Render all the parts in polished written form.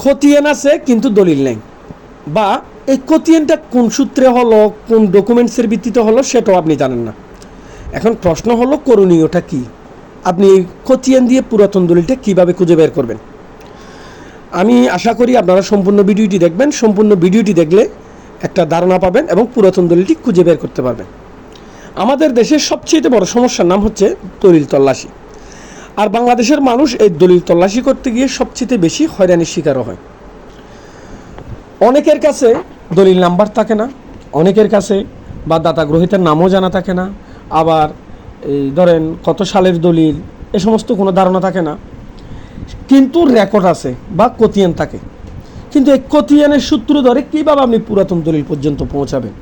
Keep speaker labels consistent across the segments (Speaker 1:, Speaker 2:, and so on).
Speaker 1: খতিয়ান আছে কিন্তু দলিল নেই, বা এই খতিয়ানটা কোন সূত্রে হলো, কোন ডকুমেন্টসের ভিত্তিতে হলো সেটাও আপনি জানেন না। এখন প্রশ্ন হলো করণীয়টা কি? আপনি এই খতিয়ান দিয়ে পুরাতন দলিলটা কীভাবে খুঁজে বের করবেন? আমি আশা করি আপনারা সম্পূর্ণ ভিডিওটি দেখবেন। সম্পূর্ণ ভিডিওটি দেখলে একটা ধারণা পাবেন এবং পুরাতন দলিলটি খুঁজে বের করতে পারবেন। আমাদের দেশের সবচেয়ে বড় সমস্যার নাম হচ্ছে দলিল তল্লাশি। আর বাংলাদেশের মানুষ এই দলিল তল্লাশি করতে গিয়ে সবচেয়ে বেশি হয়রানির শিকারও হয়। অনেকের কাছে দলিল নাম্বার থাকে না, অনেকের কাছে বা দাতা গ্রহীতার নামও জানা থাকে না, আবার এই ধরেন কত সালের দলিল এ সমস্ত কোনো ধারণা থাকে না, কিন্তু রেকর্ড আছে বা খতিয়ান থাকে। কিন্তু এই খতিয়ানের সূত্র ধরে কীভাবে আপনি পুরাতন দলিল পর্যন্ত পৌঁছাবেন,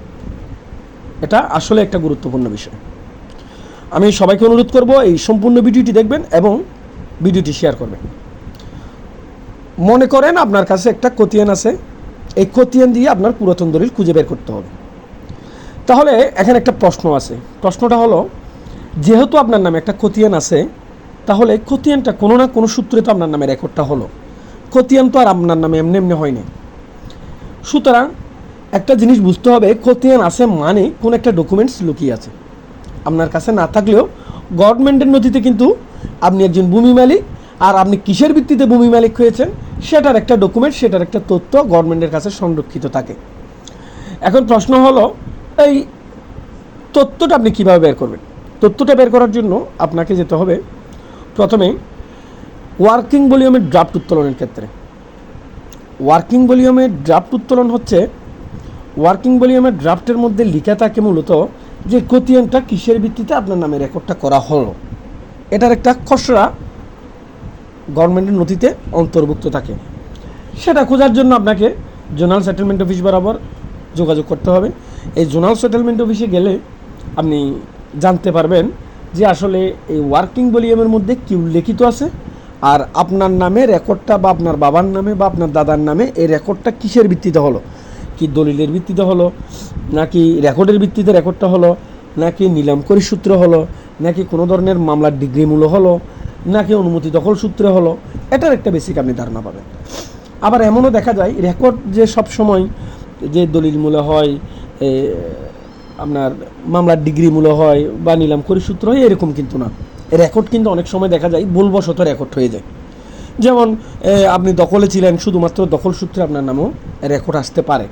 Speaker 1: এটা আসলে একটা গুরুত্বপূর্ণ বিষয়। আমি সবাইকে অনুরোধ করব এই সম্পূর্ণ ভিডিওটি দেখবেন এবং ভিডিওটি শেয়ার করবেন। মনে করেন আপনার কাছে একটা খতিয়ান আছে, এই খতিয়ান দিয়ে আপনার পুরাতন দলিল খুঁজে বের করতে হবে। তাহলে এখানে একটা প্রশ্ন আছে। প্রশ্নটা হলো, যেহেতু আপনার নামে একটা খতিয়ান আছে, তাহলে খতিয়ানটা কোনো না কোনো সূত্রে তো আপনার নামে রেকর্ডটা হলো। খতিয়ান তো আর আপনার নামে এমনি এমনি হয়নি। সুতরাং একটা জিনিস বুঝতে হবে, খতিয়ান আছে মানে কোন একটা ডকুমেন্টস লুকিয়ে আছে। আপনার কাছে না থাকলেও গভর্নমেন্টের নথিতে কিন্তু আপনি একজন ভূমি মালিক, আর আপনি কিসের ভিত্তিতে ভূমি মালিক হয়েছেন সেটার একটা ডকুমেন্ট, সেটার একটা তথ্য গভর্নমেন্টের কাছে সংরক্ষিত থাকে। এখন প্রশ্ন হলো, এই তথ্যটা আপনি কীভাবে বের করবেন? তথ্যটা বের করার জন্য আপনাকে যেতে হবে প্রথমে ওয়ার্কিং ভলিউমের ড্রাফট উত্তোলনের ক্ষেত্রে। ওয়ার্কিং ভলিউমের ড্রাফট উত্তোলন হচ্ছে, ওয়ার্কিং ভলিউমের ড্রাফটের মধ্যে লেখা থাকে মূলত যে খতিয়ানটা কিসের ভিত্তিতে আপনার নামে রেকর্ডটা করা হলো, এটার একটা খসড়া গভর্নমেন্টের নথিতে অন্তর্ভুক্ত থাকে। সেটা খোঁজার জন্য আপনাকে জোনাল সেটেলমেন্ট অফিস বরাবর যোগাযোগ করতে হবে। এই জোনাল সেটেলমেন্ট অফিসে গেলে আপনি জানতে পারবেন যে আসলে এই ওয়ার্কিং ভলিউমের মধ্যে কী উল্লেখিত আছে, আর আপনার নামে রেকর্ডটা বা আপনার বাবার নামে বা আপনার দাদার নামে এই রেকর্ডটা কিসের ভিত্তিতে হলো, কি দলিলের ভিত্তিতে হলো, নাকি রেকর্ডের ভিত্তিতে রেকর্ডটা হলো, নাকি নিলামকরি সূত্রে হলো, নাকি কোনো ধরনের মামলার ডিগ্রি মূল্য হলো, নাকি অনুমতি দখল সূত্রে হলো, এটার একটা বেসিক আপনি ধারণা পাবেন। আবার এমনও দেখা যায় রেকর্ড যে সব সময় যে দলিল মূল্য হয়, আপনার মামলার ডিগ্রি মূল্য হয় বা নিলামকরি সূত্র হয়, এরকম কিন্তু না। রেকর্ড কিন্তু অনেক সময় দেখা যায় ভুলবশত রেকর্ড হয়ে যায়। যেমন আপনি দখলে ছিলেন, শুধুমাত্র দখল সূত্রে আপনার নামও রেকর্ড আসতে পারে,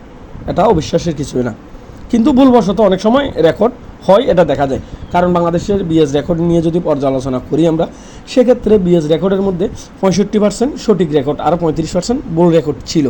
Speaker 1: এটা অবিশ্বাসের কিছুই না, কিন্তু ভুলবশত অনেক সময় রেকর্ড হয়, এটা দেখা যায়। কারণ বাংলাদেশের বিএস রেকর্ড নিয়ে যদি পর্যালোচনা করি আমরা, সেক্ষেত্রে বিএস রেকর্ডের মধ্যে 65% সঠিক রেকর্ড আর 35% ভুল রেকর্ড ছিল।